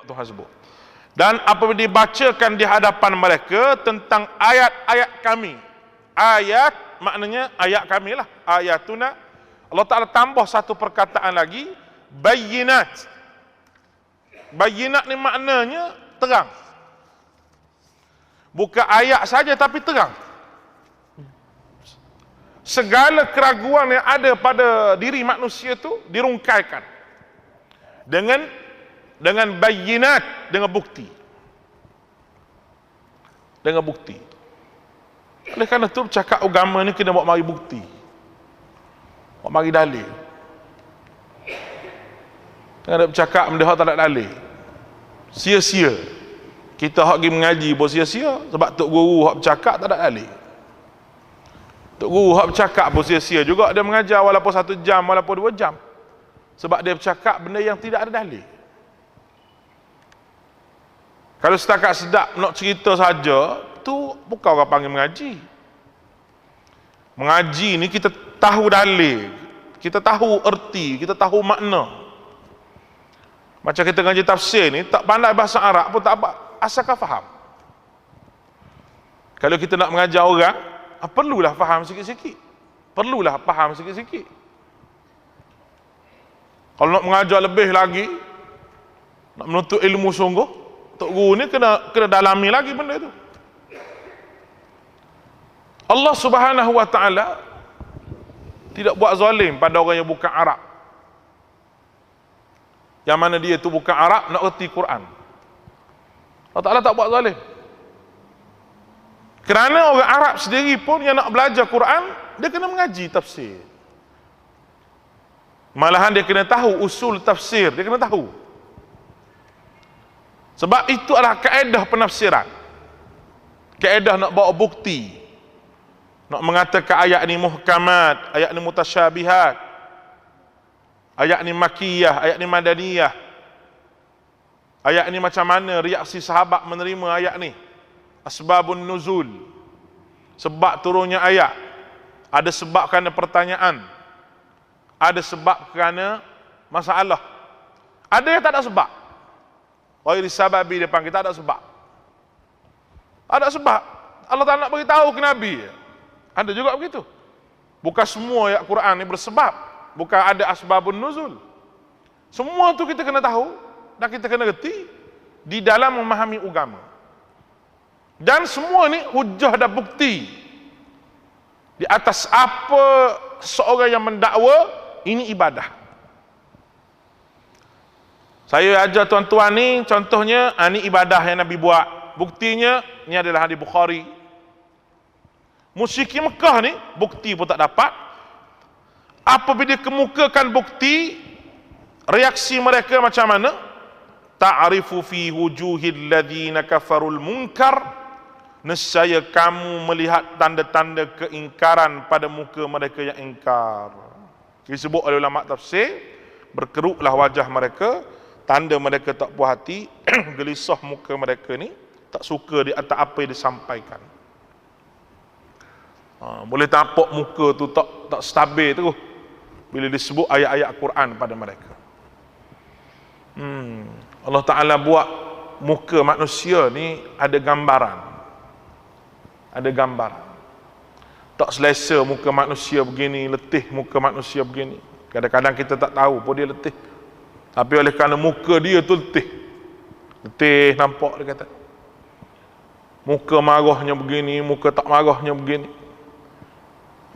Tuhan sebut. Dan apabila dibacakan di hadapan mereka tentang ayat-ayat kami, ayat maknanya ayat kami lah, ayatuna, Allah Ta'ala tambah satu perkataan lagi, bayyinat. Bayyinat ni maknanya terang. Bukan ayat saja tapi terang. Segala keraguan yang ada pada diri manusia itu dirungkaikan dengan bayyinat, dengan bukti. Dengan bukti. Oleh kerana itu cakap agama ni kena buat mari bukti. Buat mari dalil. Jangan nak bercakap benda hak tak ada dalil. Sia-sia. Kita hak pergi mengaji pun sia-sia sebab tok guru hak bercakap tak ada dalil. Tok guru hak bercakap pun sia-sia juga, dia mengajar walaupun 1 jam, walaupun 2 jam. Sebab dia bercakap benda yang tidak ada dalil. Kalau setakat sedap nak cerita saja, tu bukan orang panggil mengaji. Mengaji ni kita tahu dalil, kita tahu erti, kita tahu makna. Macam kita ngaji tafsir ni, tak pandai bahasa Arab pun tak apa, asalkan faham. Kalau kita nak mengajar orang, perlulah faham sikit-sikit. Perlulah faham sikit-sikit. Kalau nak mengajar lebih lagi, nak menuntut ilmu sungguh, tok guru ni kena dalami lagi benda tu. Allah Subhanahu wa taala tidak buat zalim pada orang yang bukan Arab. Yang mana dia tu bukan Arab nak erti Quran. Allah Taala tak buat zalim. Kerana orang Arab sendiri pun yang nak belajar Quran, dia kena mengaji tafsir. Malahan dia kena tahu usul tafsir, dia kena tahu. Sebab itu adalah kaedah penafsiran. Kaedah nak bawa bukti. Nak mengatakan ayat ni muhkamat, ayat ni mutasyabihat, ayat ni makiyah, ayat ni madaniyah. Ayat ni macam mana reaksi sahabat menerima ayat ni. Asbabun nuzul. Sebab turunnya ayat. Ada sebab kerana pertanyaan. Ada sebab kerana masalah. Ada yang tak ada sebab. Ghairi sababi dia panggil, tak ada sebab. Ada sebab. Allah tak nak beritahu ke Nabi. Ada juga begitu. Bukan semua ayat Quran ni bersebab. Bukan ada asbabun nuzul. Semua tu kita kena tahu dan kita kena reti di dalam memahami agama. Dan semua ni hujah dan bukti di atas apa seorang yang mendakwa ini ibadah. Saya ajar tuan-tuan ni, contohnya ni ibadah yang Nabi buat. Buktinya ni adalah hadis Bukhari. Musyrikin Mekah ni bukti pun tak dapat. Apabila dia kemukakan bukti, reaksi mereka macam mana? Ta'rifu fi wujuhil ladzina kafarul munkar. Nescaya kamu melihat tanda-tanda keingkaran pada muka mereka yang ingkar. Disebut oleh ulama tafsir, berkeruklah wajah mereka, tanda mereka tak puas hati, gelisah muka mereka ni, tak suka di atas apa yang disampaikan. Boleh tampak muka tu tak stabil tu bila disebut ayat-ayat Quran pada mereka. Allah Ta'ala buat muka manusia ni ada gambaran. Ada gambaran. Tak selesa muka manusia begini, letih muka manusia begini. Kadang-kadang kita tak tahu pun dia letih. Tapi oleh kerana muka dia tu letih. Letih nampak dia kata. Muka marahnya begini, muka tak marahnya begini.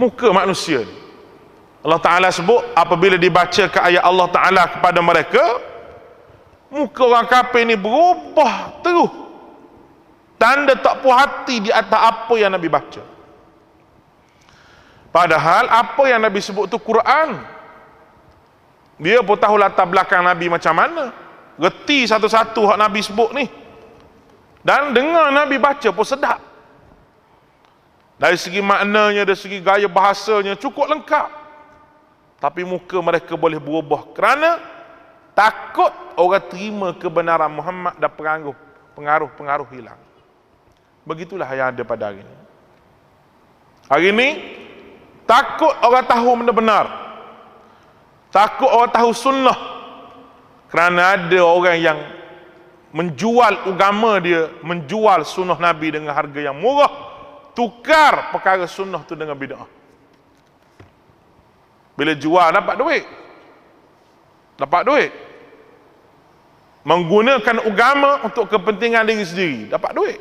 Muka manusia ni. Allah Ta'ala sebut apabila dibacakan ayat Allah Ta'ala kepada mereka, muka orang kafir ni berubah terus. Tanda tak puas hati di atas apa yang Nabi baca. Padahal apa yang Nabi sebut tu Quran. Dia pun tahu latar belakang Nabi macam mana. Reti satu-satu hak Nabi sebut ni. Dan dengar Nabi baca pun sedap. Dari segi maknanya, dari segi gaya bahasanya cukup lengkap. Tapi muka mereka boleh berubah kerana takut orang terima kebenaran Muhammad dan pengaruh-pengaruh hilang. Begitulah yang ada pada hari ini. Hari ini takut orang tahu benda benar. Takut orang tahu sunnah. Kerana ada orang yang menjual agama dia, menjual sunnah Nabi dengan harga yang murah, tukar perkara sunnah tu dengan bid'ah. Bila jual dapat duit, menggunakan agama untuk kepentingan diri sendiri, dapat duit.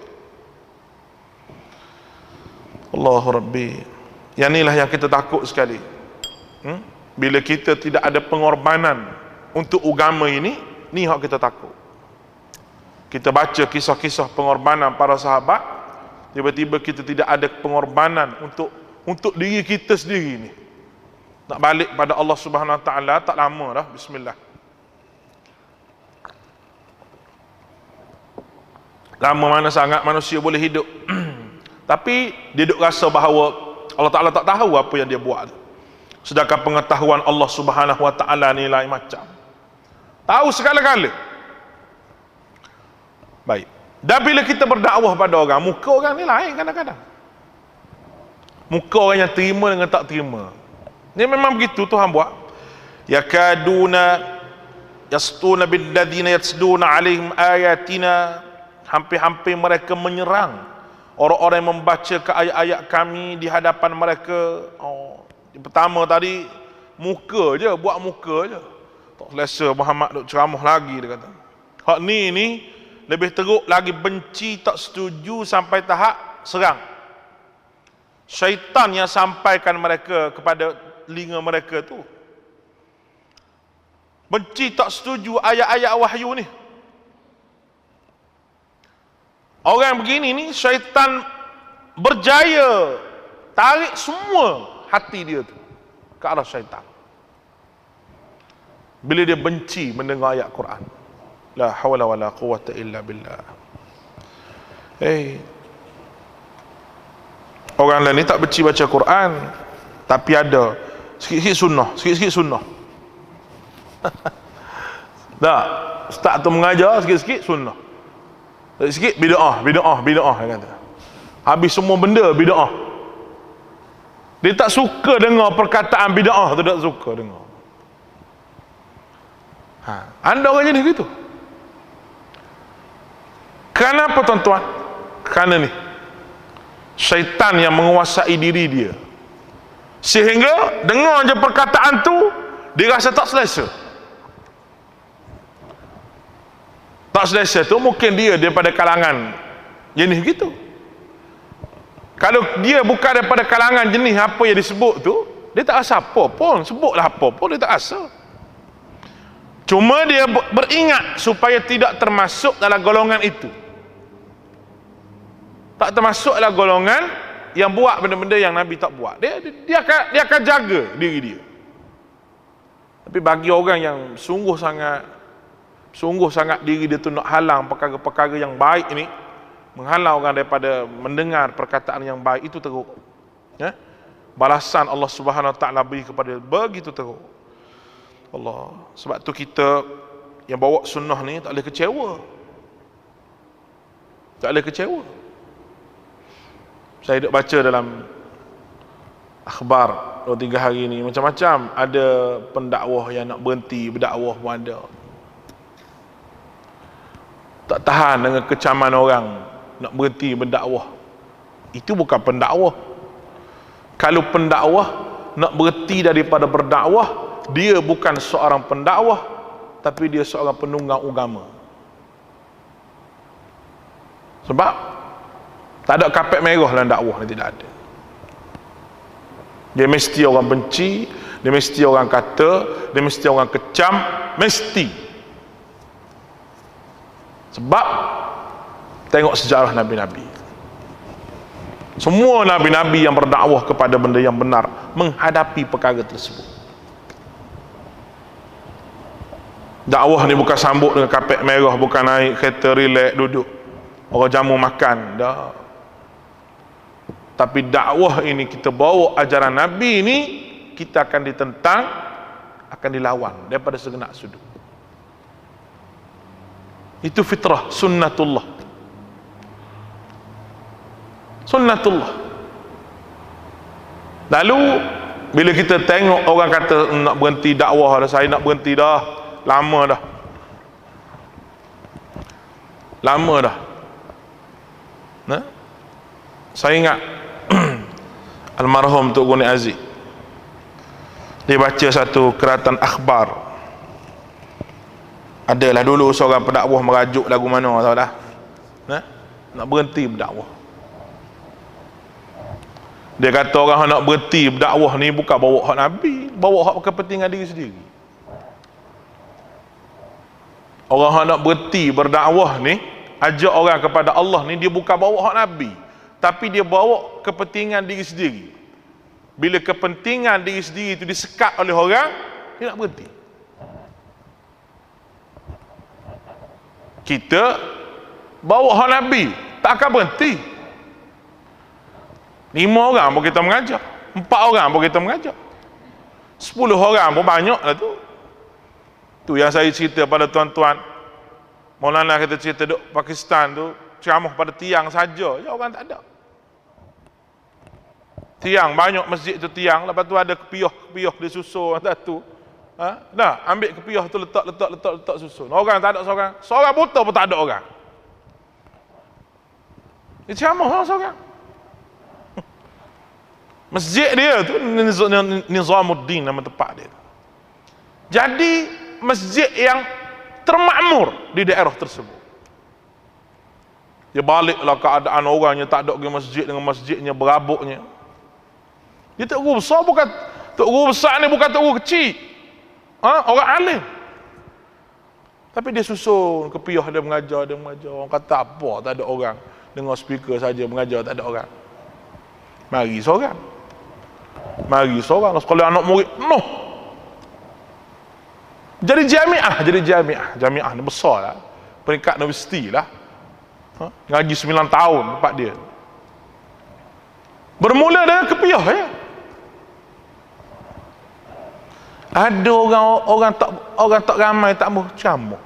Allahu Rabbi. Yang inilah yang kita takut sekali. Bila kita tidak ada pengorbanan untuk agama ini, ni yang kita takut. Kita baca kisah-kisah pengorbanan para sahabat, tiba-tiba kita tidak ada pengorbanan untuk diri kita sendiri ni. Nak balik pada Allah Subhanahu Wa Taala tak lama dah. Bismillah. Lama mana sangat manusia boleh hidup. Tapi dia duk rasa bahawa Allah Ta'ala tak tahu apa yang dia buat. Sedangkan pengetahuan Allah Subhanahu Wa Taala ni lain macam. Tahu segala-gala. Baik. Dan bila kita berdakwah pada orang, muka orang ni lain kadang-kadang. Muka orang yang terima dengan tak terima. Ni memang begitu Tuhan buat. Yakaduna yastuna billadhina yatsduna alaihim ayatina. Hampir-hampir mereka menyerang orang-orang yang membaca ke ayat-ayat kami di hadapan mereka. Pertama tadi muka je, buat muka je. Tak selesa Muhammad duk ceramah lagi, dia kata. Hak ni lebih teruk lagi, benci, tak setuju sampai tahap serang. Syaitan yang sampaikan mereka kepada telinga mereka tu. Benci, tak setuju ayat-ayat wahyu ni. Orang begini ni syaitan berjaya tarik semua hati dia tu ke arah syaitan. Bila dia benci mendengar ayat Quran. La hawla wala quwwata illa billah. Orang lain ni tak benci baca Quran, tapi ada sikit-sikit sunnah. Tak, ustaz tu mengajar sikit-sikit sunnah. Sikit bid'ah dia kata. Habis semua benda bid'ah. Dia tak suka dengar perkataan bid'ah tu, tak suka dengar. Anda orang jenis gitu. Kenapa tuan-tuan? Kerana ni syaitan yang menguasai diri dia, sehingga dengar je perkataan tu dia rasa tak selesa. Tak selesa tu mungkin dia daripada kalangan jenis gitu. Kalau dia bukan daripada kalangan jenis apa yang disebut tu, dia tak rasa apa pun. Sebutlah apa pun, dia tak rasa. Cuma dia beringat supaya tidak termasuk dalam golongan itu. Tak termasuk dalam golongan yang buat benda-benda yang Nabi tak buat. Dia akan jaga diri dia. Tapi bagi orang yang sungguh sangat diri dia tu nak halang perkara-perkara yang baik ini, menghalang orang daripada mendengar perkataan yang baik, itu teruk. Balasan Allah Subhanahu Wa Taala beri kepada begitu teruk. Allah. Sebab tu kita yang bawa sunnah ni tak boleh kecewa. Tak boleh kecewa. Saya duk baca dalam akhbar 2-3 hari ni, macam-macam ada pendakwah yang nak berhenti berdakwah pun ada. Tak tahan dengan kecaman orang, nak berhenti berdakwah. Itu bukan pendakwah. Kalau pendakwah nak berhenti daripada berdakwah, dia bukan seorang pendakwah, tapi dia seorang penunggang agama. Sebab tak ada kapet merah dalam dakwah ni, tidak ada. Dia mesti orang benci, dia mesti orang kata, dia mesti orang kecam, mesti. Sebab tengok sejarah Nabi-Nabi. Semua Nabi-Nabi yang berdakwah kepada benda yang benar menghadapi perkara tersebut. Dakwah ni bukan sambut dengan kapet merah, bukan naik kereta relax duduk orang jamu makan, dah. Tapi dakwah ini kita bawa ajaran Nabi ini, kita akan ditentang, akan dilawan daripada segenap sudut. Itu fitrah, sunnatullah. Sunnatullah. Lalu bila kita tengok orang kata nak berhenti dakwah dah, saya nak berhenti dah, lama dah. Lama dah. Nah, saya ingat almarhum Tok Guni Aziz, dia baca satu keratan akhbar. Adalah dulu seorang pendakwah merajuk lagu mana tahu dah. Nah, nak berhenti berdakwah. Dia kata orang nak berhenti berdakwah ni bukan bawa hak Nabi, bawa hak kepentingan diri sendiri. Orang nak berhenti berdakwah ni, ajak orang kepada Allah ni, dia bukan bawa hak Nabi, tapi dia bawa kepentingan diri sendiri. Bila kepentingan diri sendiri itu disekat oleh orang, dia nak berhenti. Kita bawa hak Nabi, tak akan berhenti. 5 orang pun kita mengajar, 4 orang pun kita mengajar, 10 orang pun banyak lah tu. Tu yang saya cerita pada tuan-tuan, Maulana kita cerita duk Pakistan tu, ceramah pada tiang saja, ya orang tak ada. Tiang, banyak masjid tu tiang, lepas tu ada kepiah dia susun atas tu. Dah, ambil kepiah tu letak susun. Orang tak ada seorang. Seorang buta pun tak ada orang. Dia ceramah orang seorang. Masjid dia tu Nizamuddin nama tempat dia. Jadi masjid yang termakmur di daerah tersebut. Dia baliklah keadaan orangnya tak ada pergi masjid dengan masjidnya berabuknya. Dia tak guru besar, bukan tok guru besar ni, bukan tok guru kecil. Orang alim. Tapi dia susun kepiah dia mengajar. Orang kata apa, tak ada orang. Dengar speaker saja mengajar, tak ada orang. Mari seorang. Sekolah anak murid penuh. Jadi jamiah ni besar lah, peringkat universiti lah. Ngaji 9 tahun tempat dia. Bermula dengan kepiah ya. Ada orang tak ramai tak mau ceramah.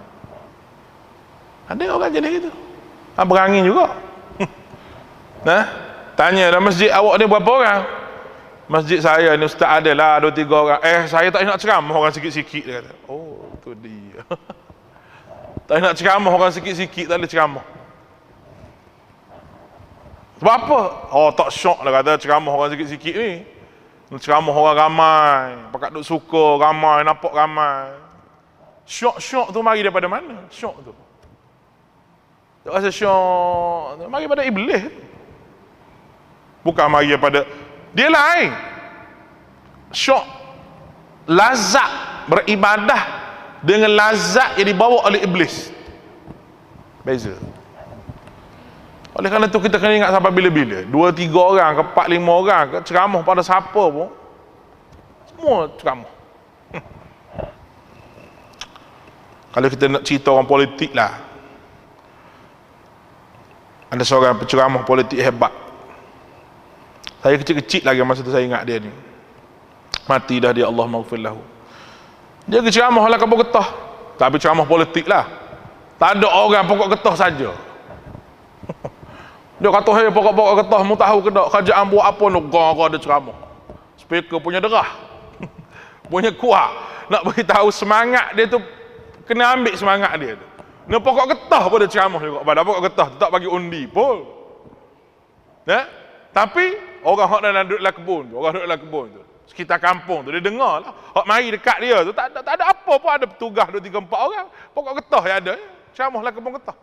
Ada orang jadi gitu. Berangin juga. Nah, tanya dalam masjid awak ni berapa orang? Masjid saya ni ustaz ada lah 2-3 orang. Saya tak nak ceramah orang sikit-sikit, dia kata. Oh, tu dia. Tak nak ceramah orang sikit-sikit, tak boleh ceramah. Sebab apa? Oh, tak syok lah kata ceramah orang sikit-sikit ni. Ceramah orang ramai, pakat duk suka ramai, nampak ramai. Syok tu mari daripada mana? Syok tu. Tak rasa syok tu mari daripada iblis. Bukan mari daripada dia lain. Syok lazat beribadah dengan lazat yang dibawa oleh iblis. Beza. Oleh kerana itu kita kena ingat sampai bila-bila. 2-3 orang ke 4-5 orang ke ceramah pada siapa pun, semua ceramah. Kalau kita nak cerita orang politik lah, ada seorang penceramah politik hebat. Saya kecil-kecil lagi masa tu saya ingat dia ni. Mati dah dia, Allah maghfir lahu. Dia ceramah lah kapal getah, tapi ceramah politik lah. Tak ada orang pokok getah saja. Dia kata, hey, pokok-pokok getah, mu tahu ke tak kerajaan buat apa nak gara-gara dia ceramah. Speaker punya derah. Punya kuat. Nak beritahu semangat dia tu, kena ambil semangat dia tu. Ni pokok getah pun dia ceramah juga. Pada pokok getah tu tak bagi undi pun. Tapi orang yang duduk dalam kebun tu, orang duduk dalam kebun tu, sekitar kampung tu, dia dengar lah. Hak mari dekat dia tu, tak ada apa pun, ada petugas 2-3-4 orang. Pokok getah yang ada, ceramah dalam kebun getah.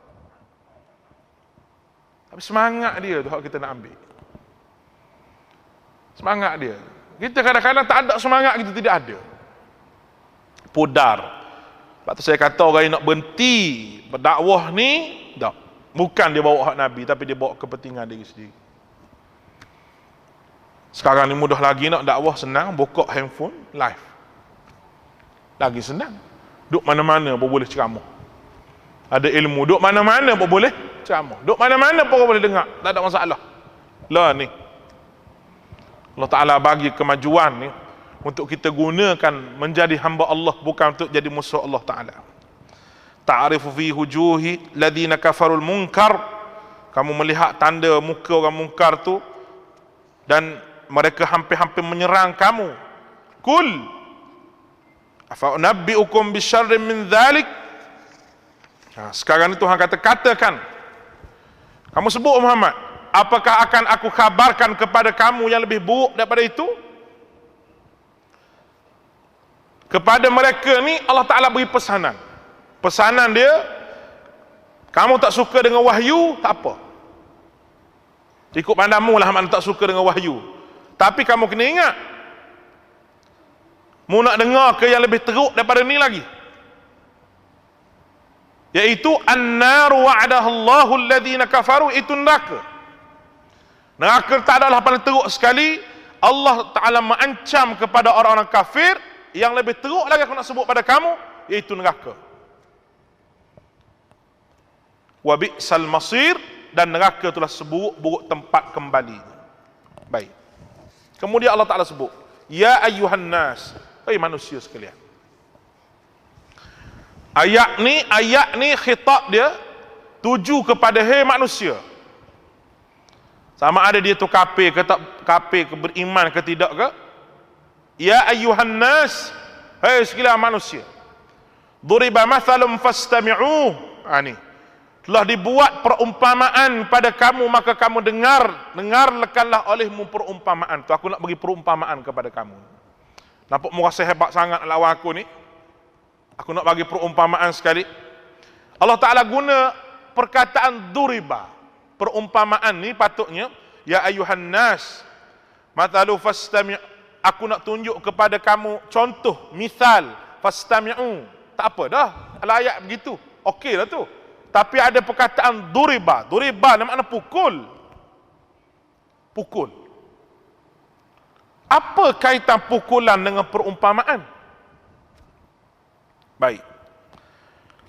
Tapi semangat dia tu hak kita nak ambil. Semangat dia. Kita kadang-kadang tak ada semangat, kita tidak ada. Pudar. Sebab tu saya kata orang yang nak berhenti berdakwah ni, tak. Bukan dia bawa hak Nabi, tapi dia bawa kepentingan diri sendiri. Sekarang ni mudah lagi nak dakwah, senang, buka handphone, live. Lagi senang. Duk mana-mana pun boleh ceramah. Ada ilmu, duk mana-mana pun boleh ceramah. Duk mana-mana pun boleh dengar, tak ada masalah. Lah ni, Allah Ta'ala bagi kemajuan ni untuk kita gunakan menjadi hamba Allah, bukan untuk jadi musuh Allah Ta'ala. Ta'arifu fi hujuhi ladina kafarul munkar. Kamu melihat tanda muka orang munkar tu, dan mereka hampir-hampir menyerang kamu. Kul afa unabbiukum bisyarrin min dhalik. Sekarang ni Tuhan katakan, kamu sebut Muhammad, apakah akan aku khabarkan kepada kamu yang lebih buruk daripada itu? Kepada mereka ni Allah Ta'ala beri pesanan. Pesanan dia, kamu tak suka dengan wahyu, tak apa, ikut pandanganmu lah mana tak suka dengan wahyu. Tapi kamu kena ingat, mu nak dengar ke yang lebih teruk daripada ni lagi, iaitu an-naru wa'adahallahu alladhina kafaru, itu neraka. Neraka tak adalah paling teruk sekali. Allah Ta'ala mengancam kepada orang-orang kafir, yang lebih teruk lagi aku nak sebut pada kamu, iaitu neraka. Wa bi'sal masir, dan neraka itulah seburuk-buruk tempat kembali. Baik. Kemudian Allah Ta'ala sebut, ya ayyuhan nas, hai manusia sekalian. Ayat ni khitab dia tuju kepada hai manusia. Sama ada dia tu kafir ke tak kafir, ke beriman ke tidak ke. Ya ayyuhan nas, hai sekalian manusia. Duriba mathalum fastami'uh. Ni telah dibuat perumpamaan pada kamu, maka kamu dengarkanlah olehmu perumpamaan tu. Aku nak bagi perumpamaan kepada kamu. Nampak mu rasa hebat sangat lawan aku ni? Aku nak bagi perumpamaan sekali. Allah Ta'ala guna perkataan duriba. Perumpamaan ni patutnya, ya ayuhan nas, mathalu fastami'. Aku nak tunjuk kepada kamu contoh, misal, fastami'u. Tak apa dah, ala ayat begitu, okey lah tu. Tapi ada perkataan duriba. Duriba ni makna pukul. Pukul. Apa kaitan pukulan dengan perumpamaan? Baik.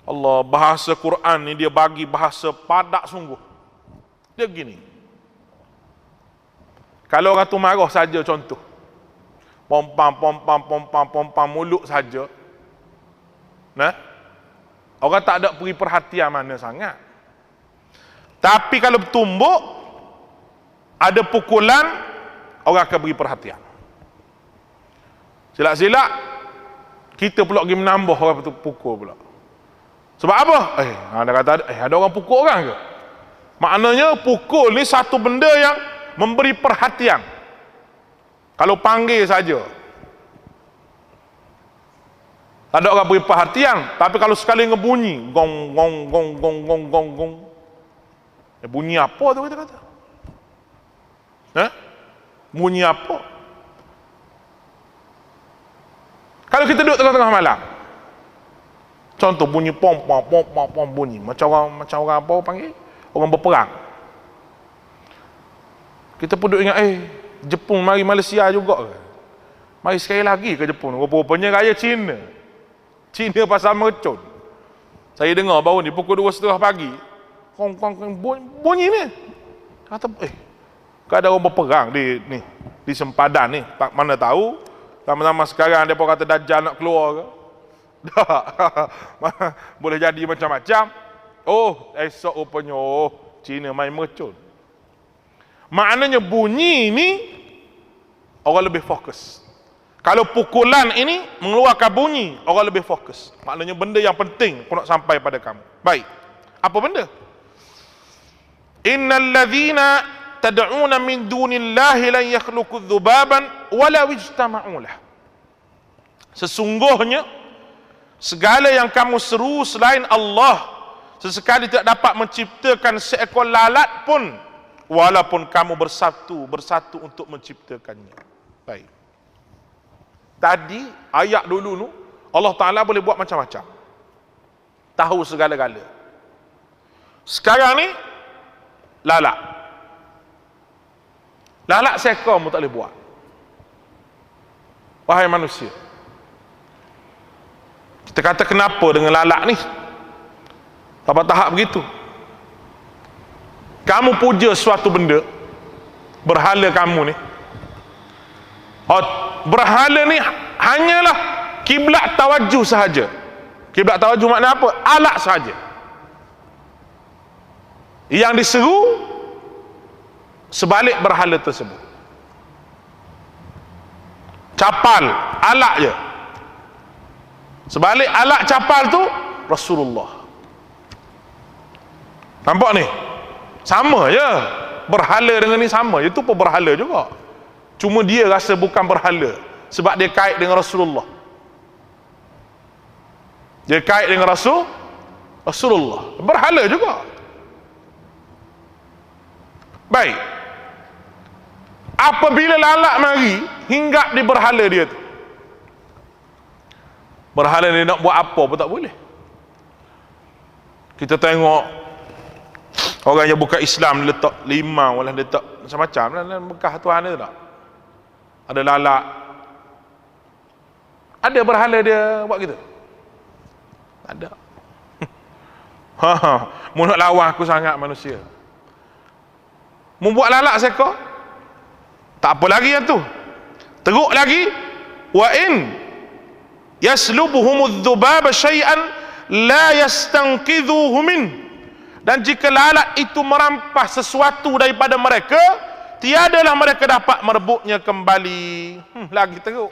Allah, bahasa Quran ni dia bagi bahasa padat sungguh. Dia begini. Kalau orang tu marah saja, contoh, pompam mulut saja, nah, orang tak ada beri perhatian mana sangat. Tapi kalau bertumbuk, ada pukulan, orang akan beri perhatian. Silap-silap kita pula pergi menambah orang tu pukul pula. Sebab apa? Ada kata ada orang pukul orang ke? Maknanya pukul ni satu benda yang memberi perhatian. Kalau panggil saja, tak ada orang beri perhatian. Tapi kalau sekali ngebunyi, gong gong gong gong gong gong gong, bunyi apa tu kita kata? Bunyi apa? Kalau kita duduk tengah-tengah malam, contoh bunyi pom bunyi macam orang apa panggil? Orang berperang. Kita pun duduk ingat, Jepun mari Malaysia juga ke? Mari sekali lagi ke Jepun? Rupanya raya Cina. Cina pasal mercun. Saya dengar baru ni pukul 2:30 pagi. Bunyi ni. Kata, ada orang berperang di sempadan ni. Tak mana tahu. Sama-sama sekarang dia pun kata Dajjal nak keluar ke? Tak. Boleh jadi macam-macam. Esok rupanya Cina main mercun. Maknanya bunyi ni orang lebih fokus. Kalau pukulan ini mengeluarkan bunyi, orang lebih fokus. Maknanya benda yang penting aku nak sampai pada kamu. Baik. Apa benda? Innal ladzina tad'una min dunillahi lan yakhluqu dzubaban wala ijtama'u lah. Sesungguhnya segala yang kamu seru selain Allah sesekali tidak dapat menciptakan seekor lalat pun, walaupun kamu bersatu untuk menciptakannya. Baik. Tadi ayat dulu Allah Ta'ala boleh buat macam-macam, tahu segala-gala. Sekarang ni lalat seekor mu tak boleh buat. Wahai manusia, kita kata kenapa dengan lalat ni tahap begitu? Kamu puja suatu benda, berhala kamu ni, berhala ni hanyalah kiblat tawajuh sahaja. Kiblat tawajuh makna apa? Alat sahaja. Yang diseru sebalik berhala tersebut. Capal, alat je. Sebalik alat capal tu Rasulullah. Nampak ni? Sama je. Berhala dengan ni sama je. Itu pun berhala juga. Cuma dia rasa bukan berhala sebab dia kait dengan Rasulullah. Dia kait dengan Rasulullah. Berhala juga. Baik. Apabila lalat mari hinggap di berhala dia tu, berhala dia nak buat apa pun tak boleh. Kita tengok orang yang bukan Islam letak limau lah, letak macam-macam lah bekas Tuhan dia tak. Ada lalat, ada berhala dia buat gitu. Ada. Mu nak lawan aku sangat manusia. Membuat lalat seekor, tak apa lagi yang tu. Teruk lagi, wa in yaslubuhumudz dzubaba syai'an la yastanqidhuhu min. Dan jika lalat itu merampas sesuatu daripada mereka, tiadalah mereka dapat merebutnya kembali. Lagi teruk.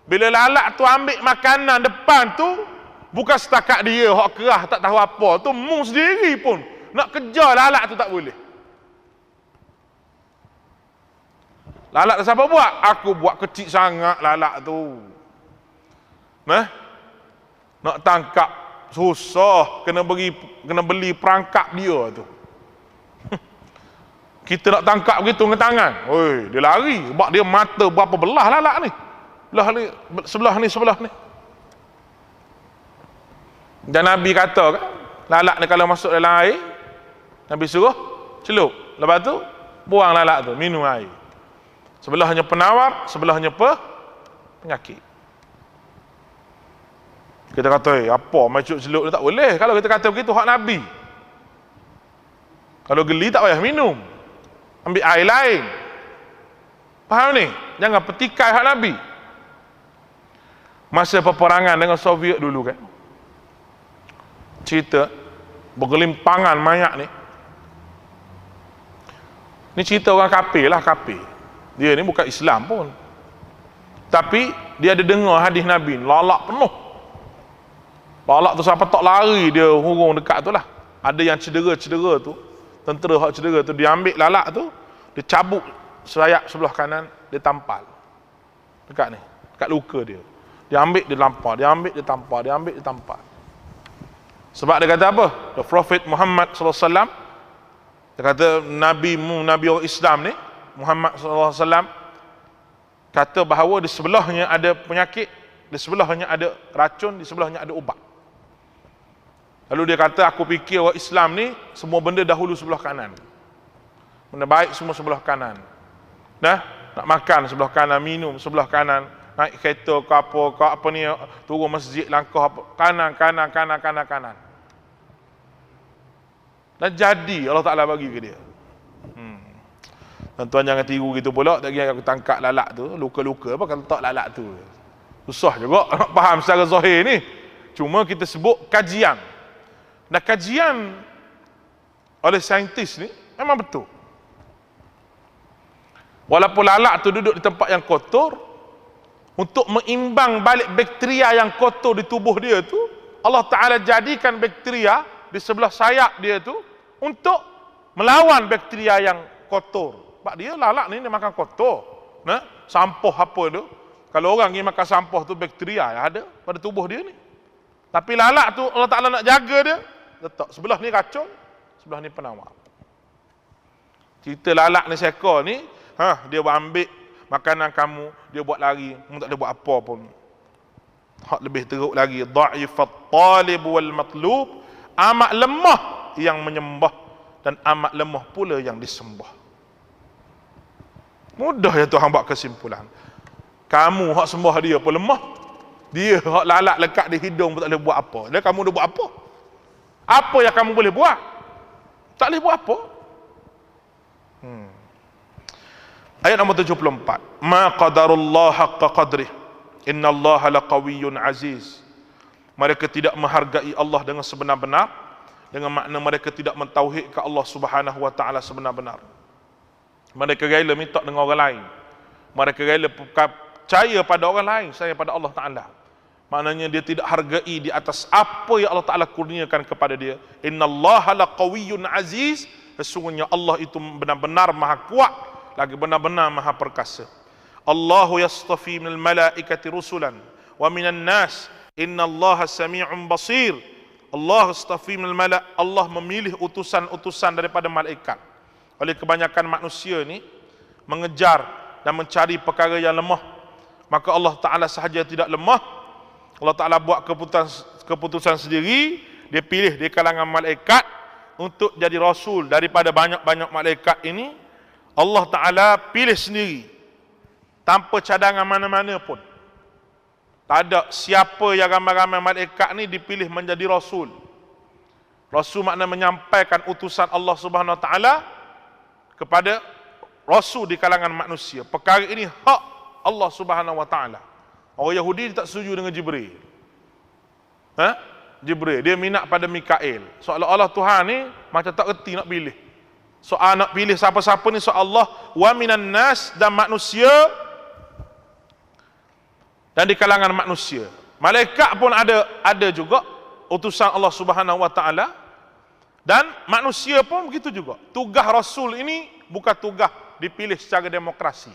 Bila lalat tu ambil makanan depan tu, bukan setakat dia hak kerah tak tahu apa tu, mu sendiri pun nak kejar lalat tu tak boleh. Lalat tu siapa buat? Aku buat kecil sangat lalat tu. Nak tangkap susah, kena beli perangkap dia tu. Kita nak tangkap begitu dengan tangan. Oi, dia lari sebab dia mata berapa belah lalat ni. Sebelah ni. Dan Nabi kata kan, lalat ni kalau masuk dalam air, Nabi suruh celup. Lepas tu buang lalat tu, minum air. Sebelahnya penawar, sebelahnya penyakit. Kita kata, apa macam celup ni tak boleh. Kalau kita kata begitu, hak Nabi. Kalau geli tak payah minum. Ambil air lain. Faham ni? Jangan petikai hak Nabi. Masa peperangan dengan Soviet dulu kan, cerita bergelimpangan mayat ni. Ni cerita orang kafir lah, kafir. Dia ni bukan Islam pun. Tapi dia ada dengar hadis Nabi, lalak penuh. Lalak tu sampai tak lari dia hurung dekat tu lah. Ada yang cedera tu, tentera hak cedera tu, dia ambil lalak tu, dia cabut sayap sebelah kanan, dia tampal dekat ni, dekat luka dia. Dia ambil, dia lampar, dia ambil, dia tampar, dia ambil, dia tampar. Sebab dia kata apa? The Prophet Muhammad SAW, dia kata Nabi orang Islam ni, Muhammad SAW, kata bahawa di sebelahnya ada penyakit, di sebelahnya ada racun, di sebelahnya ada ubat. Lalu dia kata, aku fikir orang Islam ni semua benda dahulu sebelah kanan. Benda baik semua sebelah kanan. Dah, nak makan sebelah kanan, minum sebelah kanan, naik kereta ke apa ni, turun masjid langkah apa, kanan. Dan jadi Allah Ta'ala bagi ke dia. Tuan jangan tiru gitu pula, tak kira aku tangkap lalat tu, luka-luka apa kalau tak lalat tu. Susah juga nak faham secara zahir ni. Cuma kita sebut kajian. Dan kajian oleh saintis ni memang betul. Walaupun lalat tu duduk di tempat yang kotor, untuk mengimbang balik bakteria yang kotor di tubuh dia tu, Allah Ta'ala jadikan bakteria di sebelah sayap dia tu untuk melawan bakteria yang kotor. Sebab dia lalat ni dia makan kotor. Sampah apa tu. Kalau orang ni makan sampah tu, bakteria yang ada pada tubuh dia ni. Tapi lalat tu Allah Ta'ala nak jaga dia, letak sebelah ni racun, sebelah ni penawar. Cerita lalat ni seekor ni, dia ambil makanan kamu, dia buat lari, kamu tak boleh buat apa pun. Hak lebih teruk lagi, dha'ifat talib wal matlub, amat lemah yang menyembah dan amat lemah pula yang disembah. Mudah ya Tuhan buat kesimpulan. Kamu hak sembah dia pun lemah, dia hak lalat lekat di hidung pun tak boleh buat apa. Dan kamu dah buat apa? Apa yang kamu boleh buat? Tak boleh buat apa? Ayat nombor 74. Ma qadarullah haqqa qadrih. Innallaha laqawiyyun aziz. Mereka tidak menghargai Allah dengan sebenar-benar, dengan makna mereka tidak mentauhidkan Allah Subhanahu wa taala sebenar-benar. Mereka rela minta dengan orang lain. Mereka rela percaya pada orang lain, saya pada Allah Ta'ala. Maknanya dia tidak hargai di atas apa yang Allah Ta'ala kurniakan kepada dia. Innallaha laqawiyyun aziz. Sesungguhnya Allah itu benar-benar maha kuat, lagi benar-benar maha perkasa. Allahu yastafi minal malaikati rusulan wa minan nas. Innallaha sami'un basir. Allah yastafi minal malaik. Allah memilih utusan-utusan daripada malaikat. Oleh kebanyakan manusia ni mengejar dan mencari perkara yang lemah, maka Allah Ta'ala sahaja tidak lemah. Allah Ta'ala buat keputusan sendiri. Dia pilih di kalangan malaikat untuk jadi rasul daripada banyak-banyak malaikat ini. Allah Ta'ala pilih sendiri tanpa cadangan mana-mana pun. Tak ada siapa yang ramai-ramai malaikat ni dipilih menjadi rasul. Rasul makna menyampaikan utusan Allah Subhanahu Wa Ta'ala kepada rasul di kalangan manusia. Perkara ini hak Allah Subhanahu Wa Ta'ala. Orang Yahudi tak setuju dengan Jibril. Jibril, dia minat pada Mikail. Seolah-olah Tuhan ni macam tak reti nak pilih. Soal nak pilih siapa-siapa ni soal Allah. Wa minan nas, dan manusia, dan di kalangan manusia. Malaikat pun ada juga utusan Allah Subhanahu Wa Ta'ala. Dan manusia pun begitu juga. Tugas Rasul ini bukan tugas dipilih secara demokrasi.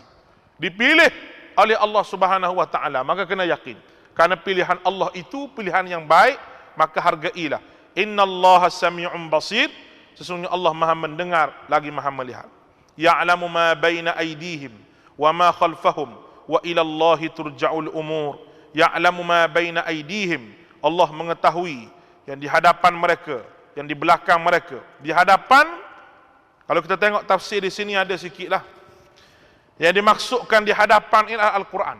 Dipilih oleh Allah Subhanahu Wa Ta'ala. Maka kena yakin, karena pilihan Allah itu pilihan yang baik, maka hargailah. Innallaha sami'un basir. Sesungguhnya Allah maha mendengar lagi maha melihat. Ya'lamu ma baina aydihim wa ma khalfahum wa ila Allahi turja'ul umur. Ya'lamu ma baina aydihim. Allah mengetahui yang di hadapan mereka, yang di belakang mereka. Di hadapan, kalau kita tengok tafsir di sini ada sikitlah. Yang dimaksudkan di hadapan ialah Al-Quran.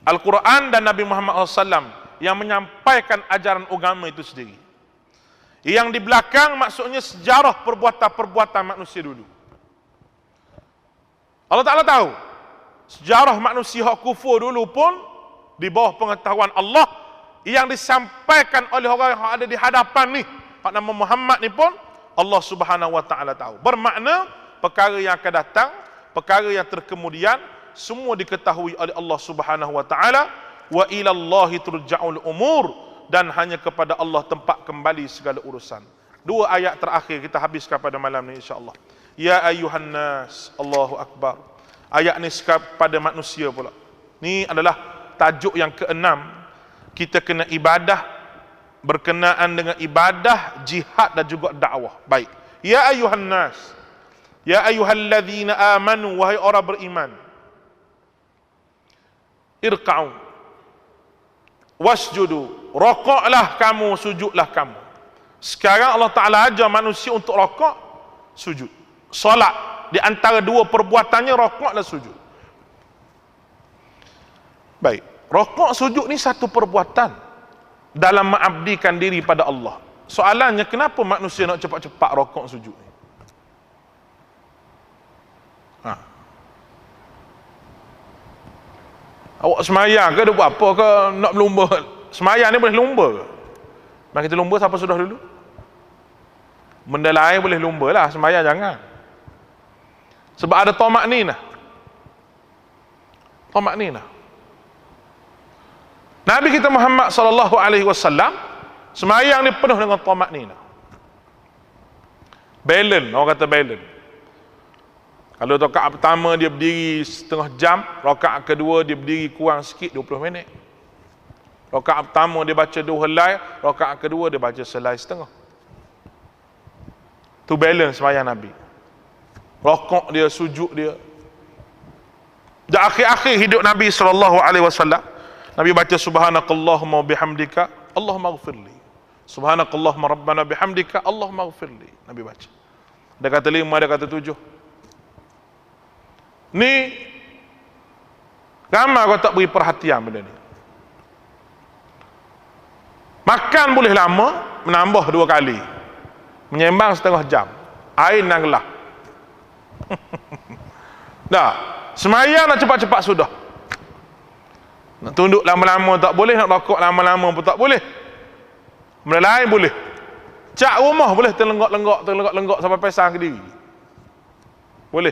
Al-Quran dan Nabi Muhammad SAW yang menyampaikan ajaran agama itu sendiri. Yang di belakang maksudnya sejarah perbuatan-perbuatan manusia dulu. Allah Ta'ala tahu sejarah manusia hak kufur dulu pun di bawah pengetahuan Allah. Yang disampaikan oleh orang yang ada di hadapan ni, hak nama Muhammad ni pun Allah Subhanahu Wa Ta'ala tahu. Bermakna perkara yang akan datang, perkara yang terkemudian, semua diketahui oleh Allah Subhanahu Wa Ta'ala. Wa ila Allahi turja'ul umur, dan hanya kepada Allah tempat kembali segala urusan. Dua ayat terakhir kita habiskan pada malam ni insya-Allah. Ya ayyuhan nas, Allahu akbar. Ayat ni kepada manusia pula. Ni adalah tajuk yang keenam. Kita kena ibadah berkenaan dengan ibadah, jihad dan juga dakwah. Baik. Ya ayyuhan nas, ya ayyuhalladzina amanu, wahai orang beriman. Irka'u wasjudu, rokoklah kamu, sujudlah kamu. Sekarang Allah Ta'ala ajar manusia untuk rokok, sujud. Solat, di antara dua perbuatannya rokok dan sujud. Baik, rokok sujud ni satu perbuatan dalam mengabdikan diri pada Allah. Soalannya, kenapa manusia nak cepat-cepat rokok sujud ni? Awak semayang ke, dia buat apa ke, nak berlumba? Semayang ni boleh lumba ke? Mari kita lumba siapa sudah dulu? Benda lain boleh lumba lah, semayang jangan. Sebab ada tamak ni nah. Tamak ni nah. Nabi kita Muhammad SAW semayang ni penuh dengan tamak ni nah. Balance, orang kata balance. Kalau rakaat pertama dia berdiri setengah jam, rakaat kedua dia berdiri kurang sikit 20 minit. Rakaat pertama dia baca 2 helai, rakaat kedua dia baca selai setengah. Tu balance sembahyang Nabi. Rokok dia, sujud dia. Di akhir-akhir hidup Nabi SAW, Nabi baca subhanakallahumma bihamdika Allahumma ighfirli. Subhanakallahumma rabbana bihamdika Allahumma ighfirli. Nabi baca. Dia kata 5, dia kata 7. Ni ramai kau tak beri perhatian benda ni. Makan boleh lama, menambah 2 kali. Menyembang setengah jam. Air dan gelas. Dah, semayang nak cepat-cepat sudah. Nak tunduk lama-lama tak boleh, nak rokok lama-lama pun tak boleh. Benda lain boleh. Cak rumah boleh terlenggak-lenggak sampai pesang ke diri. Boleh.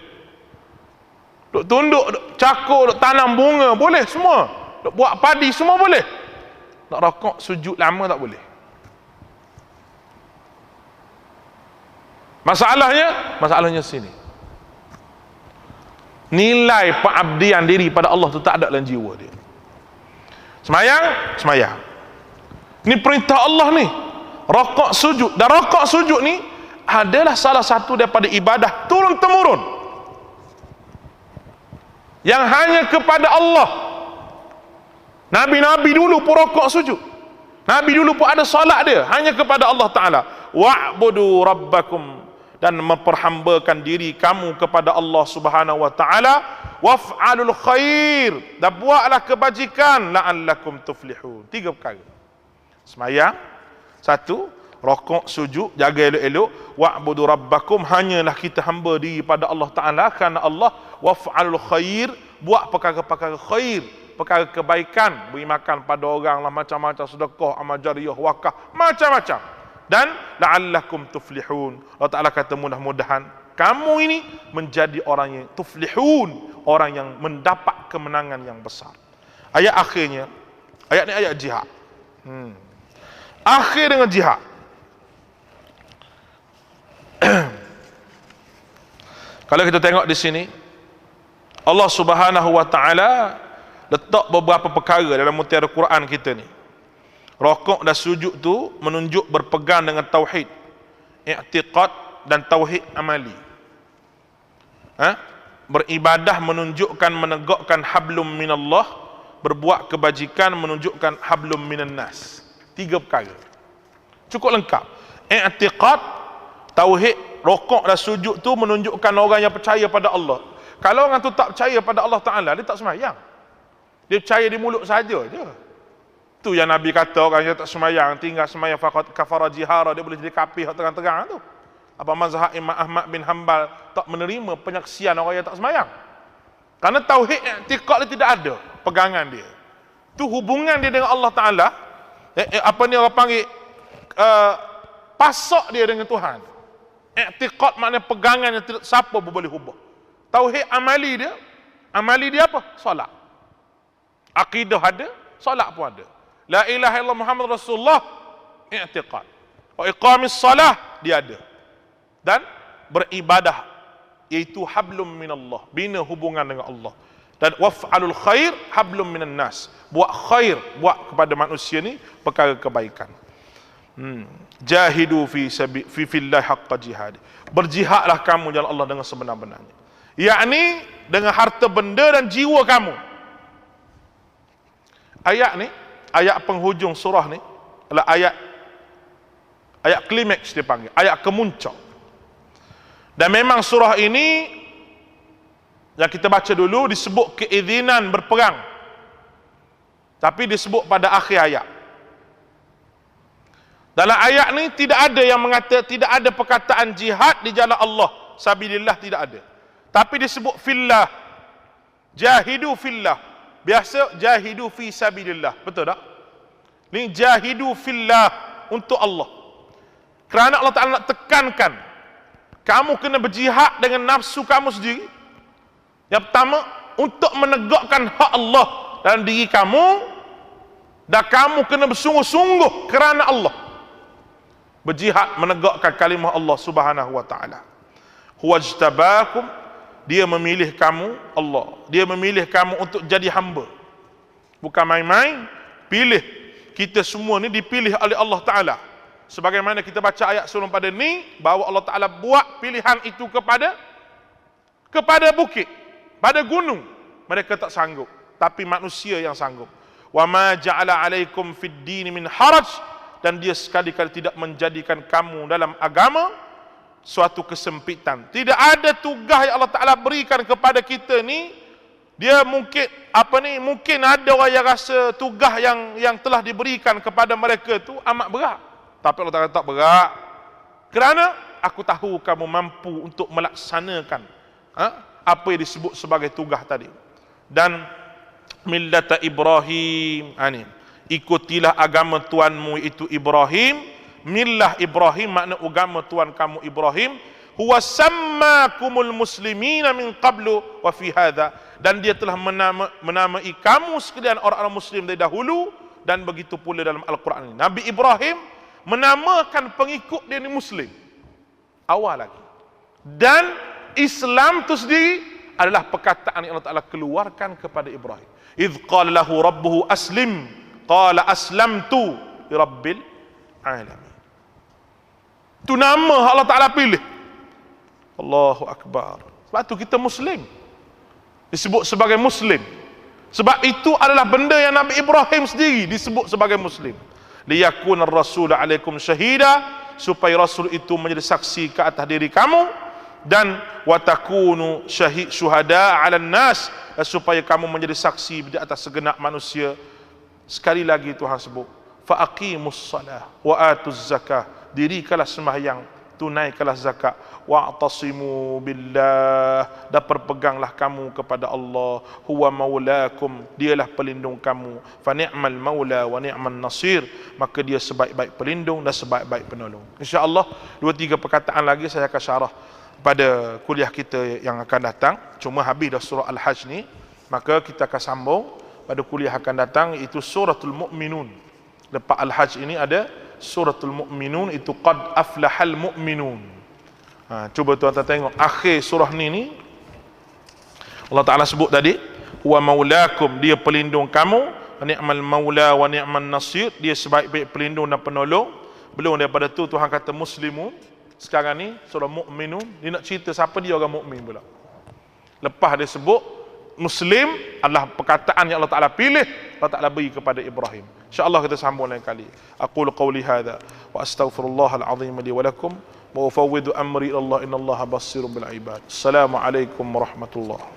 Duk tunduk, duk cakur, duk tanam bunga, boleh semua. nak buat padi semua boleh. Nak rokok sujud lama tak boleh. Masalahnya sini. Nilai pengabdian diri pada Allah tu tak ada dalam jiwa dia. Semayang. Ini perintah Allah ni. Rokok sujud. Dan rokok sujud ni adalah salah satu daripada ibadah turun temurun yang hanya kepada Allah. Nabi-nabi dulu pun rokok sujud. Nabi dulu pun ada solat dia hanya kepada Allah Ta'ala. Wa'budu rabbakum, dan memperhambakan diri kamu kepada Allah Subhanahu wa Ta'ala. Waf'alul khair, dan buatlah kebajikan, la'allakum tuflihun. 3 perkara. Semayang, 1, rokok, sujud, jaga elok-elok. Wa'budu rabbakum, hanyalah kita hamba diri pada Allah Ta'ala kerana Allah. Waf'alul khair, buat perkara-perkara khair, perkara kebaikan, beri makan pada orang lah, macam-macam, sedekah, amal jariah, wakaf, macam-macam. Dan la'allakum tuflihun, Allah Ta'ala kata mudah-mudahan kamu ini menjadi orang yang tuflihun, orang yang mendapat kemenangan yang besar. Ayat akhirnya, ayat ni ayat jihad. Akhir dengan jihad. Kalau kita tengok di sini, Allah Subhanahu wa Ta'ala letak beberapa perkara dalam mutiara Quran kita ni. Rokok dan sujud tu menunjuk berpegang dengan tauhid, i'tiqad dan tauhid amali. Beribadah menunjukkan menegakkan hablum minallah, berbuat kebajikan menunjukkan hablum minan nas. 3 perkara. Cukup lengkap. I'tiqad, tauhid, rokok dan sujud tu menunjukkan orang yang percaya pada Allah. Kalau orang tu tak percaya pada Allah Ta'ala, dia tak semayang. Dia percaya di mulut saja je. Tu yang Nabi kata orang yang tak semayang, tinggal semayang faqad kafara jihara, dia boleh jadi kafir terang-terang tu. Apa mazhab Imam Ahmad bin Hanbal tak menerima penyaksian orang yang tak semayang. Karena tauhid i'tiqad dia tidak ada pegangan dia. Tu hubungan dia dengan Allah Ta'ala. Apa ni orang panggil pasak dia dengan Tuhan. I'tiqad maknanya pegangan yang tidak siapa pun boleh ubah. Tauhid amali dia apa? Solat. Akidah ada, solat pun ada. La ilaha illallah Muhammad Rasulullah, i'tiqad. Wa iqamis salah dia ada. Dan beribadah, iaitu hablum minallah, bina hubungan dengan Allah. Dan waf'alul khair hablum minan nas, buat khair, buat kepada manusia ni perkara kebaikan. Jahidu fi fillah haqqa jihad, berjihadlah kamu jalan Allah dengan sebenar-benarnya, yakni dengan harta benda dan jiwa kamu. Ayat ni, ayat penghujung surah ni adalah ayat klimaks dia panggil, ayat kemuncak. Dan memang surah ini yang kita baca dulu disebut keizinan berperang, tapi disebut pada akhir ayat. Dalam ayat ni tidak ada yang mengata, tidak ada perkataan jihad di jalan Allah sabilillah, tidak ada. Tapi disebut fillah, jahidu fillah. Biasa jahidu fi sabilillah, betul tak? Ni jahidu fillah, untuk Allah. Kerana Allah Ta'ala nak tekankan, kamu kena berjihad dengan nafsu kamu sendiri. Yang pertama, untuk menegakkan hak Allah dalam diri kamu, dan kamu kena bersungguh-sungguh kerana Allah. Berjihad menegakkan kalimah Allah Subhanahu wa Ta'ala. Huwajtabakum, dia memilih kamu, Allah. Dia memilih kamu untuk jadi hamba. Bukan main-main. Pilih. Kita semua ni dipilih oleh Allah Ta'ala. Sebagaimana kita baca ayat sebelum pada ni, bahawa Allah Ta'ala buat pilihan itu kepada bukit, pada gunung. Mereka tak sanggup. Tapi manusia yang sanggup. Wa ma ja'ala alaikum fid dini min haraj, dan dia sekali-kali tidak menjadikan kamu dalam agama suatu kesempitan. Tidak ada tugas yang Allah Ta'ala berikan kepada kita ni. Dia mungkin mungkin ada orang yang rasa tugas yang telah diberikan kepada mereka tu amat berat. Tapi Allah Ta'ala tak berat. Kerana aku tahu kamu mampu untuk melaksanakan apa yang disebut sebagai tugas tadi. Dan millata Ibrahim, ikutilah agama Tuhanmu itu Ibrahim. Millah Ibrahim makna agama Tuhan kamu Ibrahim, huwa sammakumul muslimina min qablu wa fi hadha, dan dia telah menamai kamu sekalian orang-orang muslim dari dahulu, dan begitu pula dalam Al-Quran ini. Nabi Ibrahim menamakan pengikut dia ni muslim awal lagi, dan Islam itu sendiri adalah perkataan yang Allah Ta'ala keluarkan kepada Ibrahim. Idh qala lahu rabbuhu aslim qala aslamtu li rabbil alamin. Itu nama Allah Ta'ala pilih. Allahu Akbar. Sebab tu kita muslim, disebut sebagai muslim. Sebab itu adalah benda yang Nabi Ibrahim sendiri disebut sebagai muslim. Liyakunar rasul alaikum syahida, supaya rasul itu menjadi saksi ke atas diri kamu, dan watakunu syuhada 'alan nas, supaya kamu menjadi saksi di atas segenap manusia. Sekali lagi Tuhan sebut, fa aqimus salah wa atuz zakah, dirikanlah sembahyang, tunaikanlah zakat, wa'tasimu billah, dan berpeganglah kamu kepada Allah, huwa maulakum, dialah pelindung kamu, fa ni'mal maula wa ni'man nasir, maka dia sebaik-baik pelindung dan sebaik-baik penolong. Insya-Allah 2-3 perkataan lagi saya akan syarah pada kuliah kita yang akan datang. Cuma habis dah surah Al-Hajj ni, maka kita akan sambung pada kuliah akan datang, iaitu suratul Mu'minun. Lepas Al-Hajj ini ada suratul Mu'minun, itu qad aflahal mu'minun. Cuba tuan-tuan tengok akhir surah ni Allah Ta'ala sebut tadi, wa maulakum, dia pelindung kamu, ni'mal maula wa ni'man nasir, dia sebaik-baik pelindung dan penolong. Belum daripada tu Tuhan kata muslimun. Sekarang ni surah Mu'minun, dia nak cerita siapa dia orang mukmin pula. Lepas dia sebut muslim adalah perkataan yang Allah Ta'ala pilih, Allah Ta'ala beri kepada Ibrahim. InsyaAllah kita sambung lain kali. Aqulu qawli hadha wa astaghfirullahal azim li wa lakum wa ufawwidu amri ila Allah, innallaha basirun bil ibad. Assalamualaikum warahmatullahi